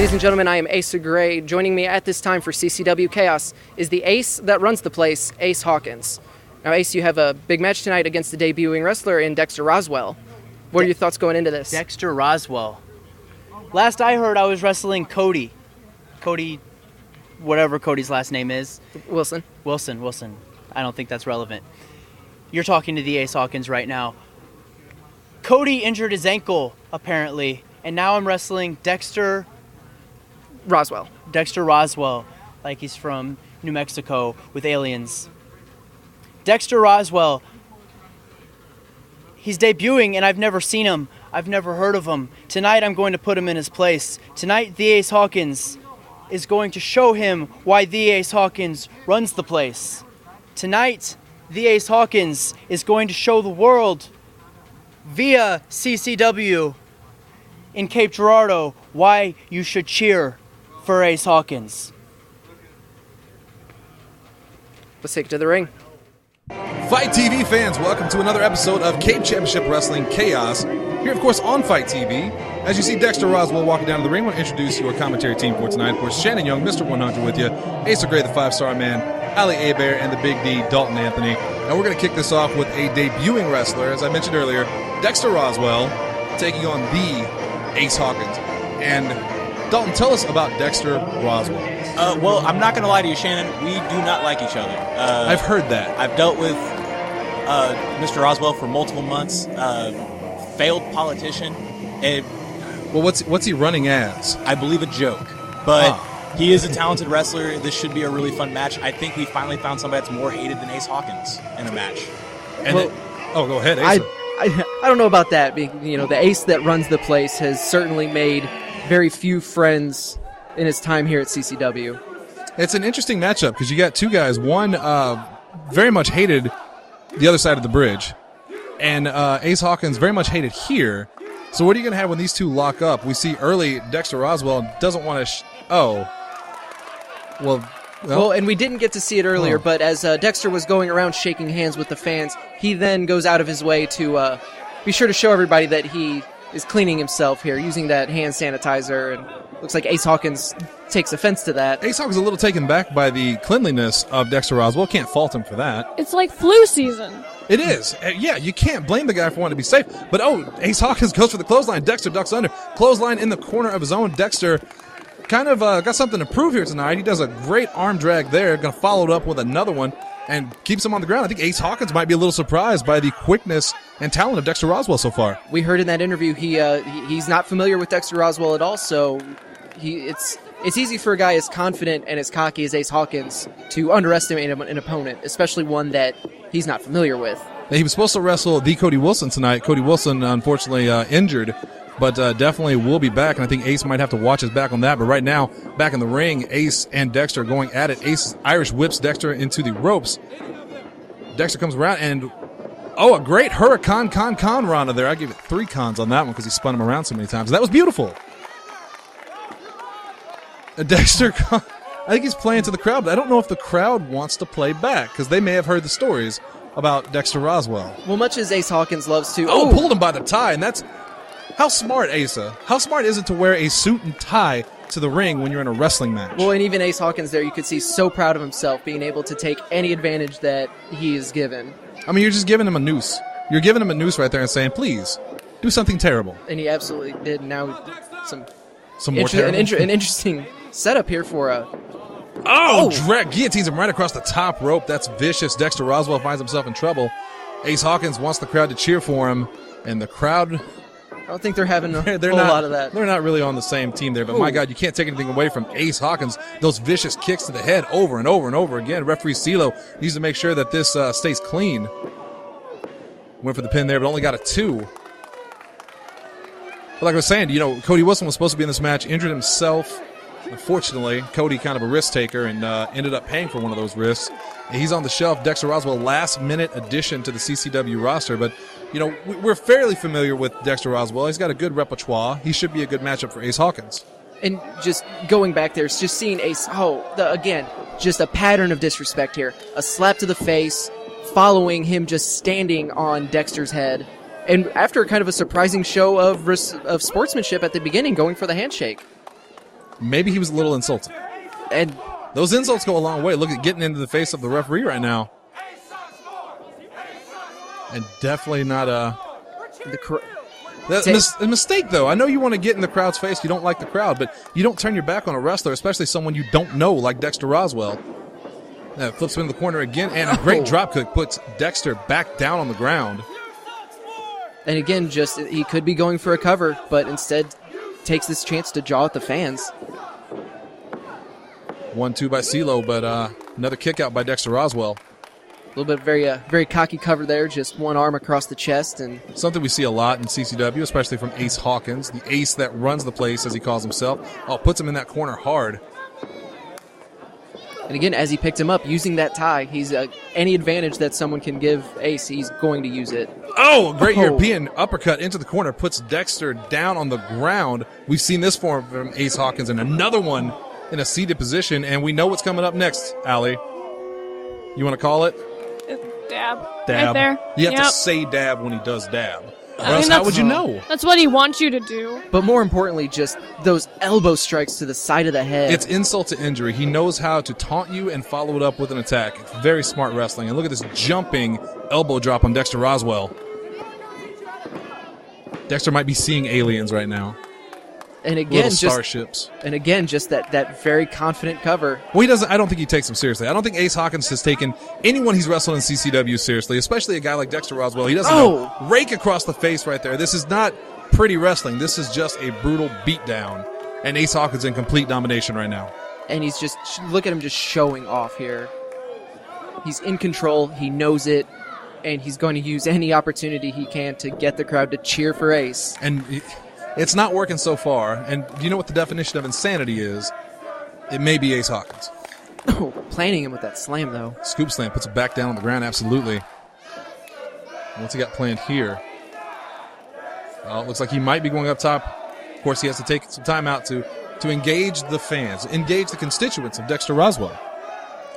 Ladies and gentlemen, I am Ace Gray. Joining me at this time for CCW Chaos is the ace that runs the place, Ace Hawkins. Now, Ace, you have a big match tonight against the debuting wrestler in Dexter Roswell. What are your thoughts going into this? Dexter Roswell. Last I heard, I was wrestling Cody. Cody, whatever Cody's last name is. Wilson. Wilson. I don't think that's relevant. You're talking to the Ace Hawkins right now. Cody injured his ankle, apparently, and now I'm wrestling Dexter Roswell, like he's from New Mexico with aliens. Dexter Roswell, he's debuting, and I've never seen him. I've never heard of him. Tonight, I'm going to put him in his place. Tonight, the Ace Hawkins is going to show him why the Ace Hawkins runs the place. Tonight, the Ace Hawkins is going to show the world via CCW in Cape Girardeau why you should cheer for Ace Hawkins. Let's take it to the ring. Fight TV fans, welcome to another episode of Cape Championship Wrestling Chaos. Here, of course, on Fight TV. As you see Dexter Roswell walking down to the ring, I want to introduce your commentary team for tonight. Of course, Shannon Young, Mr. 100 with you, Ace Gray, the 5-star man, Ali Hebert, and the Big D, Dalton Anthony. Now we're going to kick this off with a debuting wrestler, as I mentioned earlier, Dexter Roswell, taking on the Ace Hawkins. And Dalton, tell us about Dexter Roswell. Well, I'm not going to lie to you, Shannon. We do not like each other. I've heard that. I've dealt with Mr. Roswell for multiple months. Failed politician. Well, what's he running as? I believe a joke. But he is a talented wrestler. This should be a really fun match. I think we finally found somebody that's more hated than Ace Hawkins in a match. And go ahead, Ace. I don't know about that. The ace that runs the place has certainly made very few friends in his time here at CCW. It's an interesting matchup because you got two guys. One very much hated the other side of the bridge, and Ace Hawkins very much hated here. So what are you going to have when these two lock up? We see early Dexter Roswell doesn't want to Well, and we didn't get to see it earlier, but as Dexter was going around shaking hands with the fans, he then goes out of his way to be sure to show everybody that he is cleaning himself here, using that hand sanitizer, and looks like Ace Hawkins takes offense to that. Ace Hawkins is a little taken back by the cleanliness of Dexter Roswell. Can't fault him for that. It's like flu season. It is. Yeah, you can't blame the guy for wanting to be safe. But, Ace Hawkins goes for the clothesline. Dexter ducks under. Clothesline in the corner of his own. Dexter kind of got something to prove here tonight. He does a great arm drag there. Going to follow it up with another one and keeps him on the ground. I think Ace Hawkins might be a little surprised by the quickness and talent of Dexter Roswell so far. We heard in that interview he's not familiar with Dexter Roswell at all, so it's easy for a guy as confident and as cocky as Ace Hawkins to underestimate an opponent, especially one that he's not familiar with. He was supposed to wrestle the Cody Wilson tonight. Cody Wilson, unfortunately, injured, but definitely will be back, and I think Ace might have to watch his back on that. But right now, back in the ring, Ace and Dexter going at it. Ace Irish whips Dexter into the ropes. Dexter comes around, and a great Hurricane Con Rana there. I gave it 3 cons on that one because he spun him around so many times. That was beautiful. Dexter, I think he's playing to the crowd, but I don't know if the crowd wants to play back because they may have heard the stories about Dexter Roswell. Well, much as Ace Hawkins loves to... pulled him by the tie, and that's... How smart, Asa? How smart is it to wear a suit and tie to the ring when you're in a wrestling match? Well, and even Ace Hawkins there, you could see so proud of himself being able to take any advantage that he is given. I mean, you're just giving him a noose. You're giving him a noose right there and saying, please, do something terrible. And he absolutely did. Now, some more terrible? An interesting setup here for guillotines him right across the top rope. That's vicious. Dexter Roswell finds himself in trouble. Ace Hawkins wants the crowd to cheer for him, and the crowd... I don't think they're having a whole lot of that. They're not really on the same team there, but my God, you can't take anything away from Ace Hawkins. Those vicious kicks to the head over and over and over again. Referee CeeLo needs to make sure that this stays clean. Went for the pin there, but only got a 2. But like I was saying, Cody Wilson was supposed to be in this match, injured himself. Unfortunately, Cody kind of a risk taker and ended up paying for one of those risks. He's on the shelf. Dexter Roswell, last-minute addition to the CCW roster. But, we're fairly familiar with Dexter Roswell. He's got a good repertoire. He should be a good matchup for Ace Hawkins. And just going back there, it's just seeing Ace, again, just a pattern of disrespect here. A slap to the face, following him just standing on Dexter's head. And after kind of a surprising show of sportsmanship at the beginning, going for the handshake. maybe he was a little insulted. And those insults go a long way. Look at getting into the face of the referee right now. And definitely not a mistake, though. I know you want to get in the crowd's face. You don't like the crowd, but you don't turn your back on a wrestler, especially someone you don't know like Dexter Roswell. Flips him in the corner again, and a great drop kick puts Dexter back down on the ground. And again, just he could be going for a cover, but instead takes this chance to jaw at the fans. 1-2 by CeeLo, but another kick out by Dexter Roswell. A little bit very cocky cover there, just one arm across the chest. And something we see a lot in CCW, especially from Ace Hawkins, the ace that runs the place, as he calls himself. Puts him in that corner hard. And again, as he picked him up, using that tie, he's any advantage that someone can give Ace, he's going to use it. A great European uppercut into the corner puts Dexter down on the ground. We've seen this form from Ace Hawkins, and another one in a seated position, and we know what's coming up next, Allie. You want to call it? Dab. Dab. Right there. You have to say dab when he does dab. Or I else mean, how would you know? That's what he wants you to do. But more importantly, just those elbow strikes to the side of the head. It's insult to injury. He knows how to taunt you and follow it up with an attack. It's very smart wrestling. And look at this jumping elbow drop on Dexter Roswell. Dexter might be seeing aliens right now. And again, little starships. And again, just that very confident cover. Well, he doesn't. I don't think he takes him seriously. I don't think Ace Hawkins has taken anyone he's wrestled in CCW seriously, especially a guy like Dexter Roswell. He doesn't know. Rake across the face right there. This is not pretty wrestling. This is just a brutal beatdown. And Ace Hawkins in complete domination right now. And he's just, look at him just showing off here. He's in control. He knows it. And he's going to use any opportunity he can to get the crowd to cheer for Ace. And it's not working so far. And do you know what the definition of insanity is? It may be Ace Hawkins. Planning him with that slam, though. Scoop slam puts it back down on the ground, absolutely. What's he got planned here? Well, it looks like he might be going up top. Of course, he has to take some time out to engage the fans, engage the constituents of Dexter Roswell.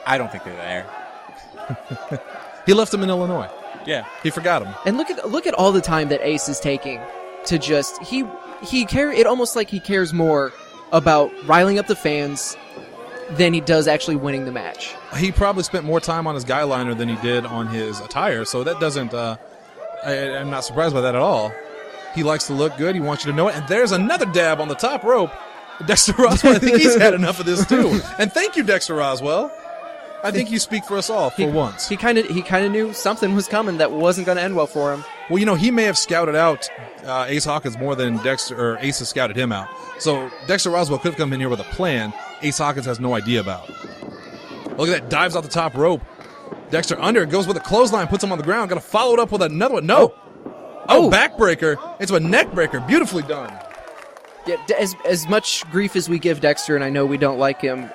I don't think they're there. He left him in Illinois. Yeah. He forgot him. And look at all the time that Ace is taking to just it almost like he cares more about riling up the fans than he does actually winning the match. He probably spent more time on his guy liner than he did on his attire, so that doesn't I'm not surprised by that at all. He likes to look good. He wants you to know it. And there's another dab on the top rope. Dexter Roswell, I think he's had enough of this too. And thank you, Dexter Roswell. I think you speak for us all for once. He kind of knew something was coming that wasn't going to end well for him. Well, you know, he may have scouted out Ace Hawkins more than Dexter or Ace has scouted him out. So Dexter Roswell could have come in here with a plan Ace Hawkins has no idea about. Look at that, dives off the top rope. Dexter under, goes with a clothesline, puts him on the ground. Got to follow it up with another one. No. Backbreaker into a neckbreaker. Beautifully done. Yeah, as much grief as we give Dexter, and I know we don't like him,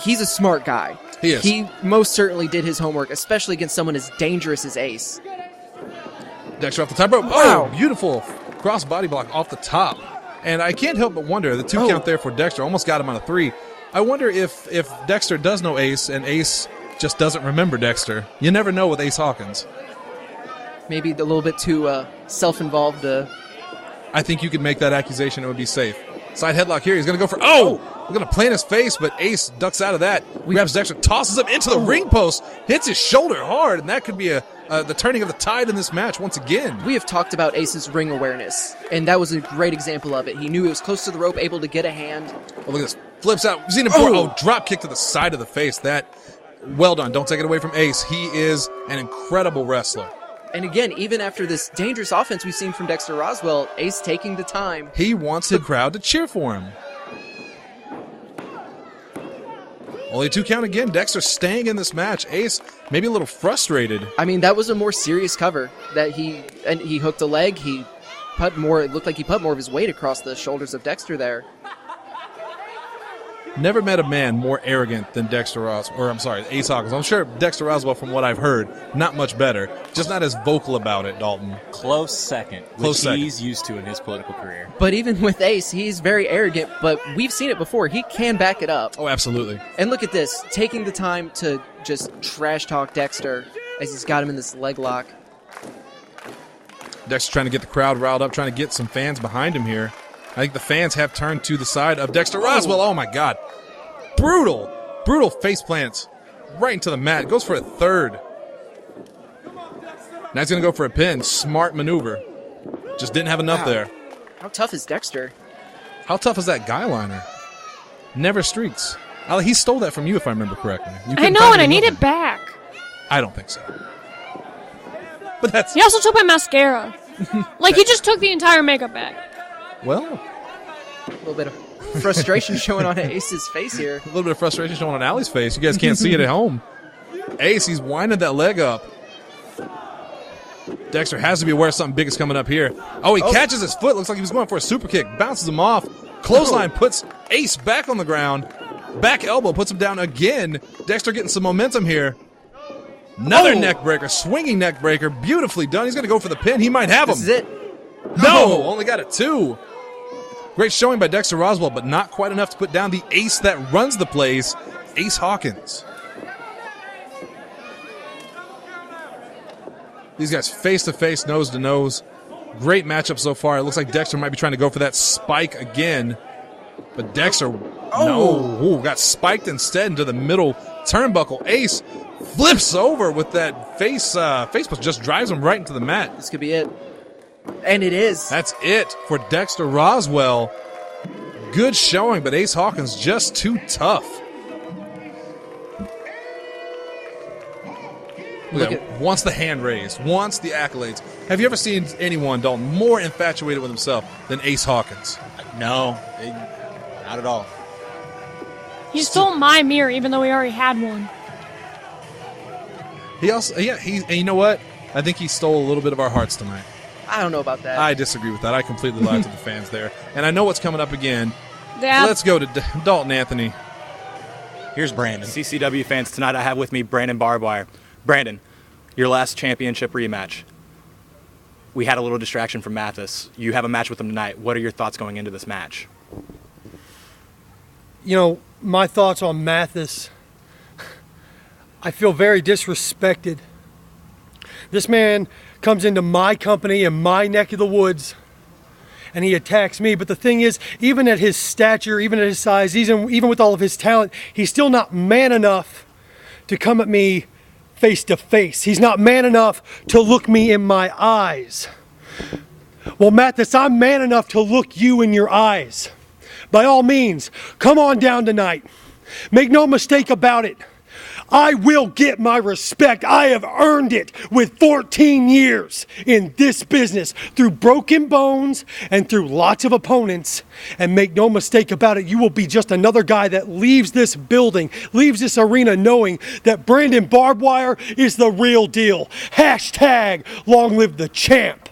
he's a smart guy. He is. He most certainly did his homework, especially against someone as dangerous as Ace. Dexter off the top rope. Wow. Oh, beautiful cross body block off the top. And I can't help but wonder, the 2 count there for Dexter almost got him on a 3. I wonder if Dexter does know Ace and Ace just doesn't remember Dexter. You never know with Ace Hawkins. Maybe a little bit too self-involved. I think you could make that accusation. It would be safe. Side headlock here. He's going to go for... We're going to plant his face, but Ace ducks out of that. Grabs Dexter, tosses him into the ring post, hits his shoulder hard, and that could be the turning of the tide in this match once again. We have talked about Ace's ring awareness, and that was a great example of it. He knew he was close to the rope, able to get a hand. Oh, look at this. Flips out. Seen him before. Drop kick to the side of the face. Well done. Don't take it away from Ace. He is an incredible wrestler. And again, even after this dangerous offense we've seen from Dexter Roswell, Ace taking the time. He wants the crowd to cheer for him. Only 2 count again. Dexter staying in this match. Ace maybe a little frustrated. I mean, that was a more serious cover. He hooked a leg. He put more. It looked like he put more of his weight across the shoulders of Dexter there. Never met a man more arrogant than Ace Hawkins. I'm sure Dexter Roswell, from what I've heard, not much better. Just not as vocal about it, Dalton. Close second, which he's used to in his political career. But even with Ace, he's very arrogant, but we've seen it before. He can back it up. Oh, absolutely. And look at this, taking the time to just trash talk Dexter as he's got him in this leg lock. Dexter trying to get the crowd riled up, trying to get some fans behind him here. I think the fans have turned to the side of Dexter Roswell. Oh, my God. Brutal face plants right into the mat. Goes for a third. Now he's going to go for a pin. Smart maneuver. Just didn't have enough there. How tough is Dexter? How tough is that guy liner? Never streaks. He stole that from you, if I remember correctly. I know, and I need it back. I don't think so. But that's... He also took my mascara. Like, he just took the entire makeup back. Well... A little bit of frustration showing on Ace's face here. A little bit of frustration showing on Allie's face. You guys can't see it at home. Ace, he's winding that leg up. Dexter has to be aware something big is coming up here. Oh, he catches his foot. Looks like he was going for a super kick. Bounces him off. Clothesline puts Ace back on the ground. Back elbow puts him down again. Dexter getting some momentum here. Another neck breaker. Swinging neck breaker. Beautifully done. He's going to go for the pin. He might have him. This is it. No, only got a 2. Great showing by Dexter Roswell, but not quite enough to put down the ace that runs the place, Ace Hawkins. These guys face-to-face, nose-to-nose. Great matchup so far. It looks like Dexter might be trying to go for that spike again. But Dexter, got spiked instead into the middle turnbuckle. Ace flips over with that face push, just drives him right into the mat. This could be it. And it is. That's it for Dexter Roswell. Good showing, but Ace Hawkins just too tough. Wants the hand raised, wants the accolades. Have you ever seen anyone, Dalton, more infatuated with himself than Ace Hawkins? No, not at all. He stole my mirror, even though we already had one. He also, and you know what? I think he stole a little bit of our hearts tonight. I don't know about that. I disagree with that. I completely lied to the fans there. And I know what's coming up again. Dad. Let's go to Dalton Anthony. Here's Brandon. CCW fans, tonight I have with me Brandon Barbwire. Brandon, your last championship rematch. We had a little distraction from Matheus. You have a match with him tonight. What are your thoughts going into this match? You know, my thoughts on Matheus, I feel very disrespected. This man comes into my company in my neck of the woods and he attacks me. But the thing is, even at his stature, even at his size, even with all of his talent, he's still not man enough to come at me face to face. He's not man enough to look me in my eyes. Well, Matheus, I'm man enough to look you in your eyes. By all means, come on down tonight. Make no mistake about it. I will get my respect. I have earned it with 14 years in this business through broken bones and through lots of opponents. And make no mistake about it, you will be just another guy that leaves this building, leaves this arena knowing that Brandon Barbwire is the real deal. Hashtag long live the champ.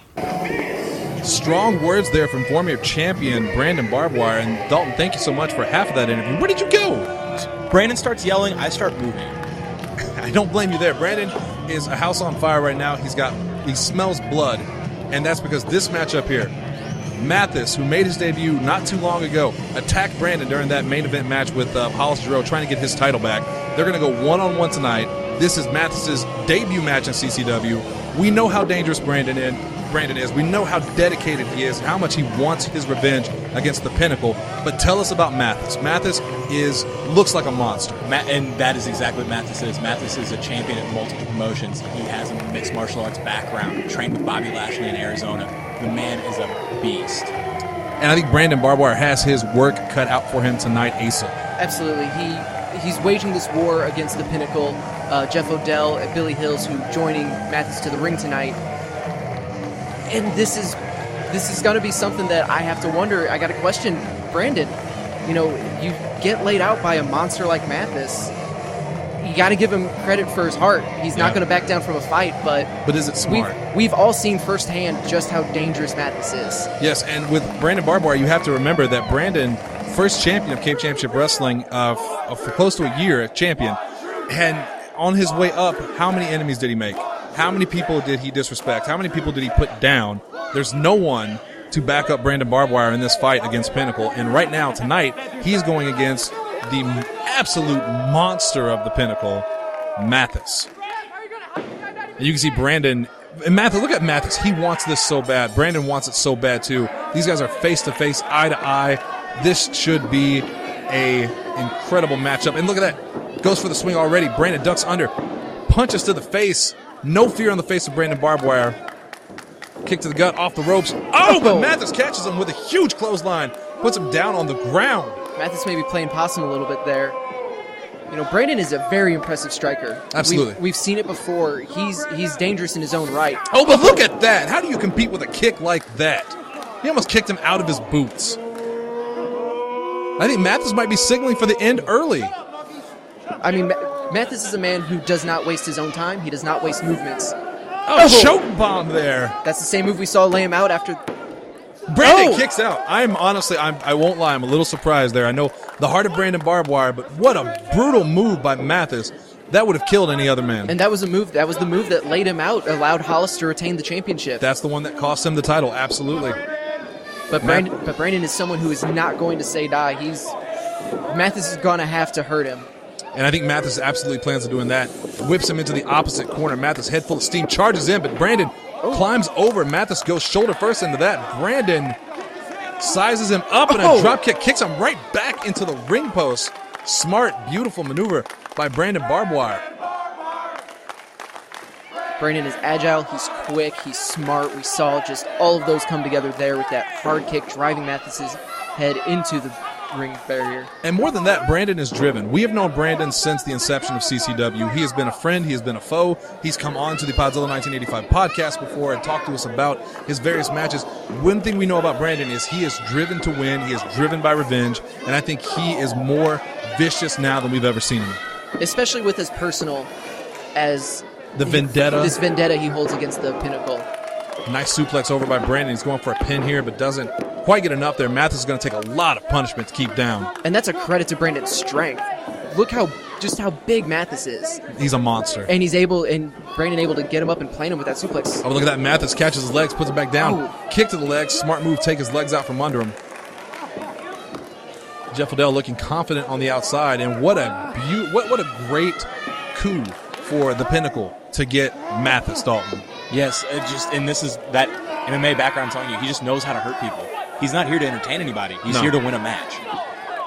Strong words there from former champion Brandon Barbwire. And Dalton, thank you so much for half of that interview. Where did you go? Brandon starts yelling, I start moving. I don't blame you there. Brandon is a house on fire right now. He smells blood, and that's because this matchup here, Matheus, who made his debut not too long ago, attacked Brandon during that main event match with Hollis Giroux, trying to get his title back. They're going to go one-on-one tonight. This is Matheus's debut match in CCW. We know how dangerous Brandon is. We know how dedicated he is, how much he wants his revenge against the Pinnacle. But tell us about Matheus. Matheus looks like a monster. And that is exactly what Matheus is. Matheus is a champion at multiple promotions. He has a mixed martial arts background, trained with Bobby Lashley in Arizona. The man is a beast. And I think Brandon Barbwire has his work cut out for him tonight, Asa. Absolutely. He's waging this war against the Pinnacle. Jeff Odell and Billy Hills, who joining Matheus to the ring tonight. And this is going to be something that I have to wonder. I got to question Brandon. You know, you get laid out by a monster like Matheus. You got to give him credit for his heart. He's not going to back down from a fight, but is it smart? We've all seen firsthand just how dangerous Matheus is. Yes, and with Brandon Barbwire, you have to remember that Brandon, first champion of Cape Championship Wrestling for close to a year, champion, and on his way up, how many enemies did he make? How many people did he disrespect? How many people did he put down? There's no one to back up Brandon Barbwire in this fight against Pinnacle. And right now, tonight, he's going against the absolute monster of the Pinnacle, Matheus. And you can see Brandon. And Matheus, look at Matheus. He wants this so bad. Brandon wants it so bad, too. These guys are face-to-face, eye-to-eye. This should be a incredible matchup. And look at that. Goes for the swing already. Brandon ducks under. Punches to the face. No fear on the face of Brandon Barbwire. Kick to the gut, off the ropes. Oh, but Matheus catches him with a huge clothesline. Puts him down on the ground. Matheus may be playing possum a little bit there. You know, Brandon is a very impressive striker. Absolutely. We've seen it before. He's dangerous in his own right. Oh, but look at that. How do you compete with a kick like that? He almost kicked him out of his boots. I think Matheus might be signaling for the end early. I mean, Matheus is a man who does not waste his own time. He does not waste movements. Oh, choke bomb there. That's the same move we saw lay him out after. Brandon kicks out. I won't lie, I'm a little surprised there. I know the heart of Brandon Barbwire, but what a brutal move by Matheus. That would have killed any other man. And that was the move that laid him out, allowed Hollis to retain the championship. That's the one that cost him the title, absolutely. But Brandon is someone who is not going to say die. Matheus is going to have to hurt him. And I think Matheus absolutely plans on doing that. Whips him into the opposite corner. Matheus, head full of steam, charges in, but Brandon climbs over. Matheus goes shoulder first into that. Brandon sizes him up and a drop kick kicks him right back into the ring post. Smart, beautiful maneuver by Brandon Barbwire. Brandon is agile, he's quick, he's smart. We saw just all of those come together there with that hard kick driving Matheus's head into the ring barrier. And more than that, Brandon is driven. We have known Brandon since the inception of CCW. He has been a friend. He has been a foe. He's come on to the Podzilla 1985 podcast before and talked to us about his various matches. One thing we know about Brandon is he is driven to win. He is driven by revenge. And I think he is more vicious now than we've ever seen him. Especially with his personal as the vendetta. This vendetta he holds against the Pinnacle. Nice suplex over by Brandon. He's going for a pin here, but doesn't quite get enough there. Matheus is going to take a lot of punishment to keep down. And that's a credit to Brandon's strength. Look how big Matheus is. He's a monster. And Brandon able to get him up and plant him with that suplex. Oh, look at that. Matheus catches his legs, puts him back down. Kick to the legs. Smart move, take his legs out from under him. Jeff Odell looking confident on the outside. And what a great coup for the Pinnacle to get Matheus, Dalton. Yes, and this is that MMA background telling you he just knows how to hurt people. He's not here to entertain anybody. He's here to win a match.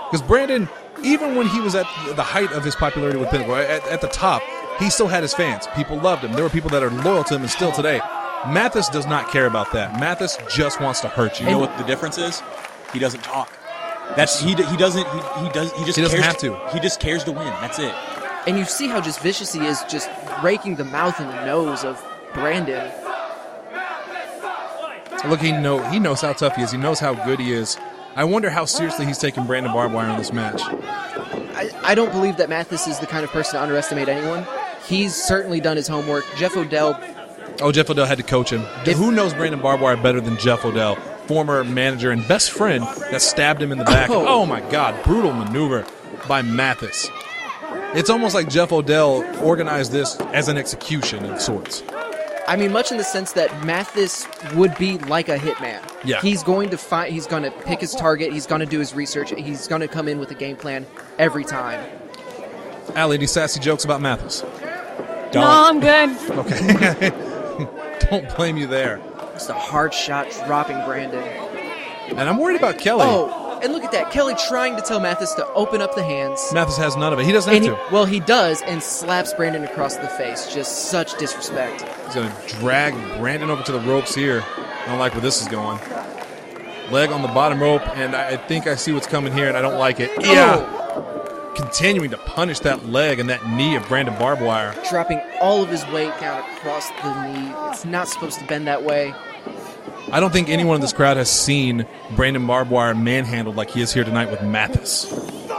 Because Brandon, even when he was at the height of his popularity with Pinnacle, at the top, he still had his fans. People loved him. There were people that are loyal to him and still today. Matheus does not care about that. Matheus just wants to hurt you. You know what the difference is? He doesn't talk. He doesn't have to. He just cares to win. That's it. And you see how just vicious he is, just raking the mouth and the nose of Brandon. Look, he knows how tough he is. He knows how good he is. I wonder how seriously he's taking Brandon Barbwire in this match. I don't believe that Matheus is the kind of person to underestimate anyone. He's certainly done his homework. Jeff Odell. Oh, Jeff Odell had to coach him. Who knows Brandon Barbwire better than Jeff Odell? Former manager and best friend that stabbed him in the back. Oh my God, brutal maneuver by Matheus. It's almost like Jeff Odell organized this as an execution of sorts. I mean, much in the sense that Matheus would be like a hitman. Yeah. He's going to pick his target, he's going to do his research, he's going to come in with a game plan every time. Allie, any sassy jokes about Matheus? No, I'm good. Okay. Don't blame you there. Just a hard shot dropping Brandon. And I'm worried about Kelly. Oh, and look at that. Kelly trying to tell Matheus to open up the hands. Matheus has none of it. He doesn't have to. He does, and slaps Brandon across the face. Just such disrespect. He's going to drag Brandon over to the ropes here. I don't like where this is going. Leg on the bottom rope, and I think I see what's coming here, and I don't like it. Yeah. Continuing to punish that leg and that knee of Brandon Barbwire. Dropping all of his weight down across the knee. It's not supposed to bend that way. I don't think anyone in this crowd has seen Brandon Barbwire manhandled like he is here tonight with Matheus.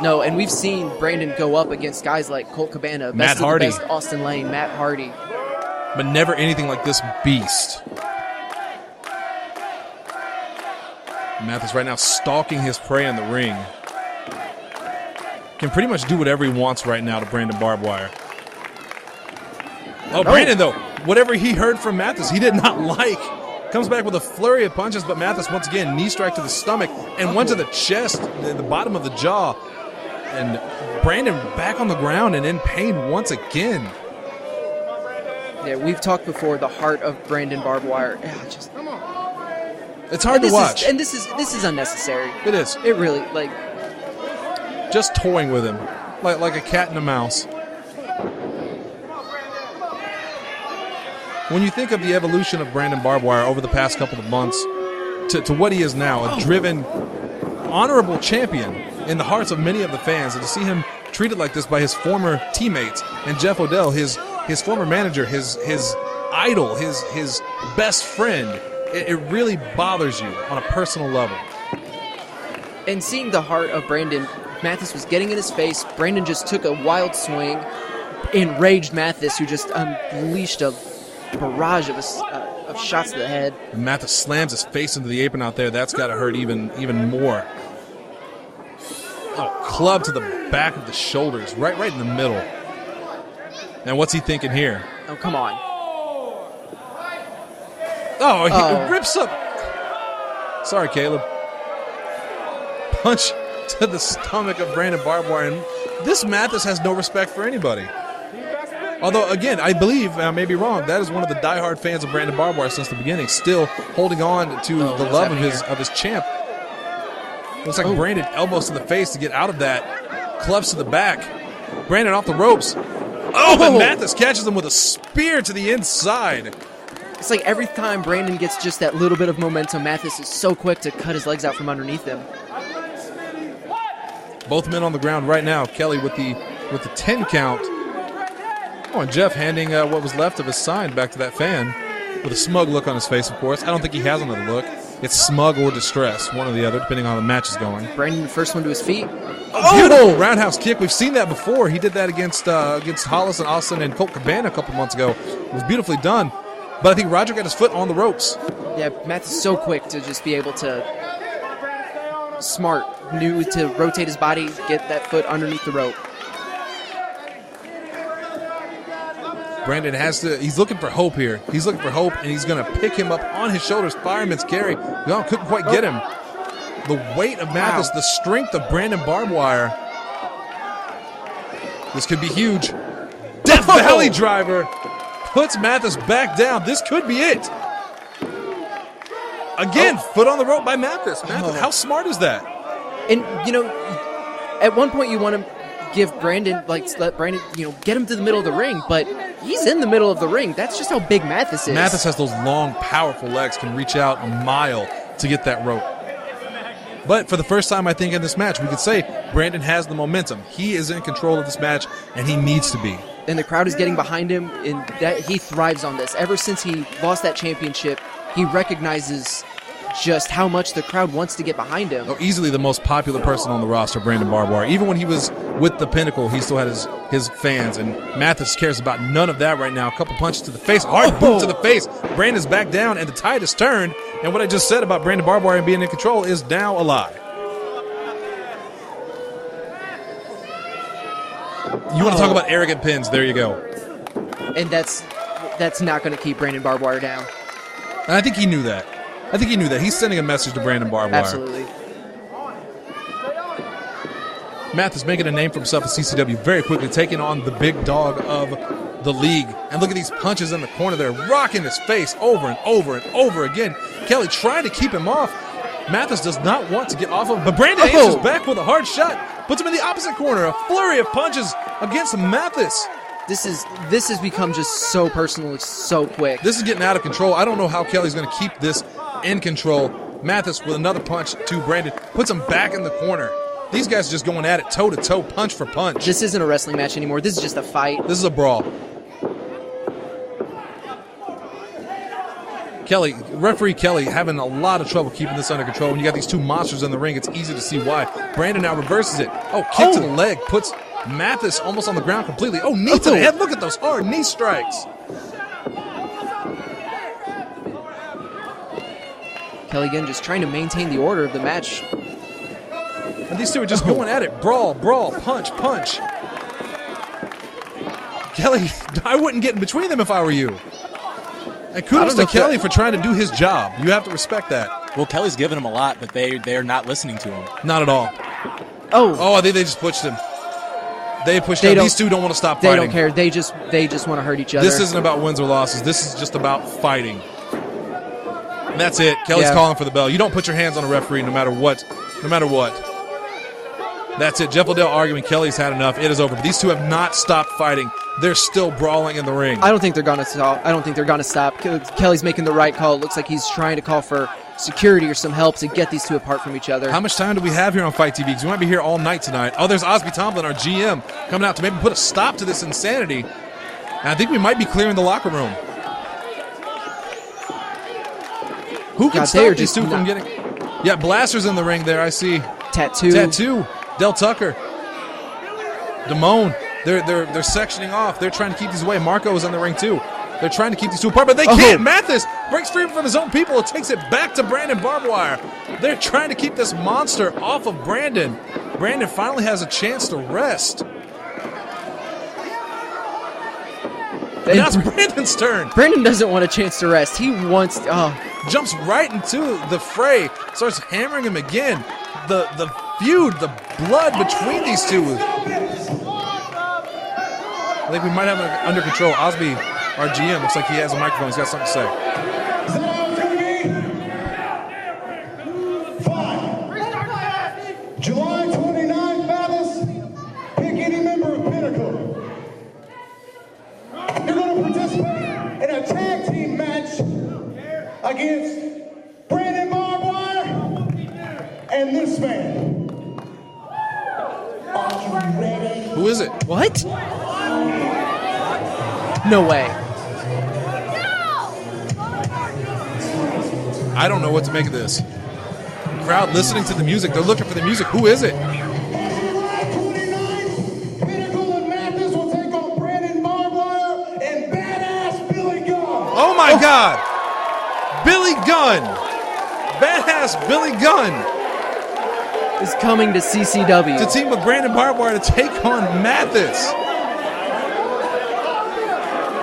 No, and we've seen Brandon go up against guys like Colt Cabana, Matt Hardy, best, Austin Lane, Matt Hardy. But never anything like this beast. Matheus right now stalking his prey in the ring. Can pretty much do whatever he wants right now to Brandon Barbwire. Oh, Brandon, though, whatever he heard from Matheus, he did not like. Comes back with a flurry of punches, but Matheus, once again, knee strike to the stomach and one to the chest, the bottom of the jaw. And Brandon back on the ground and in pain once again. Yeah, we've talked before, the heart of Brandon Barbwire. It's hard to watch. This is unnecessary. It is. It really, just toying with him, like a cat and a mouse. When you think of the evolution of Brandon Barbwire over the past couple of months to what he is now, a driven, honorable champion in the hearts of many of the fans, and to see him treated like this by his former teammates and Jeff Odell, his former manager, his idol, his best friend, it really bothers you on a personal level. And seeing the heart of Brandon, Matheus was getting in his face. Brandon just took a wild swing, enraged Matheus, who just unleashed a barrage of shots to the head. And Matheus slams his face into the apron out there. That's got to hurt even more. Oh, club to the back of the shoulders, right in the middle. And what's he thinking here? Oh, come on. Oh, he rips up. Sorry, Caleb. Punch to the stomach of Brandon Barbwire. And this Matheus has no respect for anybody. Although, again, I believe, I may be wrong, that is one of the diehard fans of Brandon Barbwire since the beginning, still holding on to the love of his champ. Looks like Brandon elbows to the face to get out of that. Clubs to the back. Brandon off the ropes. But Matheus catches him with a spear to the inside. It's like every time Brandon gets just that little bit of momentum, Matheus is so quick to cut his legs out from underneath him. Both men on the ground right now. Kelly with the 10 count. Oh, and Jeff handing what was left of his sign back to that fan with a smug look on his face, of course. I don't think he has another look. It's smug or distress, one or the other, depending on how the match is going. Brandon, the first one to his feet. Beautiful roundhouse kick. We've seen that before. He did that against Hollis and Austin and Colt Cabana a couple months ago. It was beautifully done. But I think Roger got his foot on the ropes. Yeah, Matheus is so quick to just be able to knew to rotate his body, get that foot underneath the rope. Brandon he's looking for hope here. He's looking for hope, and he's going to pick him up on his shoulders. Fireman's carry. No, couldn't quite get him. The weight of Matheus, the strength of Brandon Barbwire. This could be huge. Death Valley driver puts Matheus back down. This could be it. Again, foot on the rope by Matheus. How smart is that? And, at one point you want to give Brandon, let Brandon, get him to the middle of the ring, but he's in the middle of the ring. That's just how big Matheus is. Matheus has those long, powerful legs, can reach out a mile to get that rope. But for the first time, I think, in this match, we could say Brandon has the momentum. He is in control of this match, and he needs to be. And the crowd is getting behind him, and that he thrives on this. Ever since he lost that championship, he recognizes just how much the crowd wants to get behind him. Oh, easily the most popular person on the roster, Brandon Barbwire. Even when he was with the Pinnacle, he still had his fans, and Matheus cares about none of that right now. A couple punches to the face, hard boot to the face. Brandon's back down, and the tide has turned, and what I just said about Brandon Barbwire and being in control is now a lie. You want to talk about arrogant pins, there you go. And that's not going to keep Brandon Barbwire down. And I think he knew that. He's sending a message to Brandon Barbwire. Absolutely. Matheus making a name for himself at CCW very quickly, taking on the big dog of the league. And look at these punches in the corner there, rocking his face over and over and over again. Kelly trying to keep him off. Matheus does not want to get off of him, but Brandon answers back with a hard shot. Puts him in the opposite corner. A flurry of punches against Matheus. This has become just so personal. It's so quick. This is getting out of control. I don't know how Kelly's going to keep this in control. Matheus with another punch to Brandon. Puts him back in the corner. These guys are just going at it toe-to-toe, punch for punch. This isn't a wrestling match anymore. This is just a fight. This is a brawl. Referee Kelly having a lot of trouble keeping this under control. When you got these two monsters in the ring, it's easy to see why. Brandon now reverses it. Kick to the leg. Puts Matheus almost on the ground completely. Knee to the head. Look at those hard knee strikes. Kelly again just trying to maintain the order of the match. And these two are just going at it. Brawl, punch. Kelly, I wouldn't get in between them if I were you. And kudos to Kelly for trying to do his job. You have to respect that. Well, Kelly's giving him a lot, but they're not listening to him. Not at all. I think they just pushed him. They pushed him. These two don't want to stop fighting. They don't care. They just want to hurt each other. This isn't about wins or losses. This is just about fighting. And that's it. Kelly's calling for the bell. You don't put your hands on a referee no matter what. No matter what. That's it. Jeff Liddell arguing Kelly's had enough. It is over. But these two have not stopped fighting. They're still brawling in the ring. I don't think they're going to stop. Kelly's making the right call. It looks like he's trying to call for security or some help to get these two apart from each other. How much time do we have here on Fight TV? Because we might be here all night tonight. Oh, there's Osby Tomlin, our GM, coming out to maybe put a stop to this insanity. And I think we might be clearing the locker room. Who can stop these two from getting... Yeah, Blaster's in the ring there, I see. Tattoo. Del Tucker. Damone. They're sectioning off. They're trying to keep these away. Marco is in the ring too. They're trying to keep these two apart, but they can't. Matheus breaks free from his own people and takes it back to Brandon Barbwire. They're trying to keep this monster off of Brandon. Brandon finally has a chance to rest. And now it's Brandon's turn. Brandon doesn't want a chance to rest. He wants... Jumps right into the fray. Starts hammering him again. The feud, the blood between these two. I think we might have it under control. Osby, our GM, looks like he has a microphone. He's got something to say. July 29th, Matheus, pick any member of Pinnacle. You're going to participate in a tag team match against Brandon Barbwire and this man. Are you ready? Who is it? What? No way. I don't know what to make of this. The crowd listening to the music. They're looking for the music. Who is it? July 29th, Pinnacle and Matheus will take on Brandon Barbwire and Badass Billy Gunn. Oh my God! Billy Gunn! Badass Billy Gunn is coming to CCW. To team with Brandon Barbwire to take on Matheus.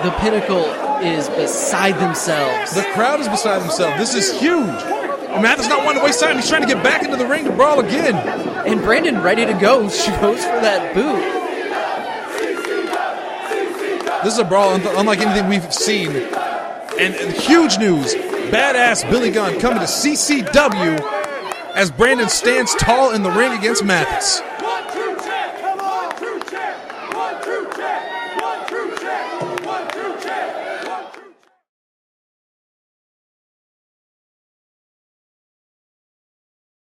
The Pinnacle is beside themselves. The crowd is beside themselves. This is huge. And Matheus not wanting to waste time. He's trying to get back into the ring to brawl again. And Brandon ready to go. She goes for that boot. This is a brawl unlike anything we've seen. And huge news. Badass Billy Gunn coming to CCW as Brandon stands tall in the ring against Matheus.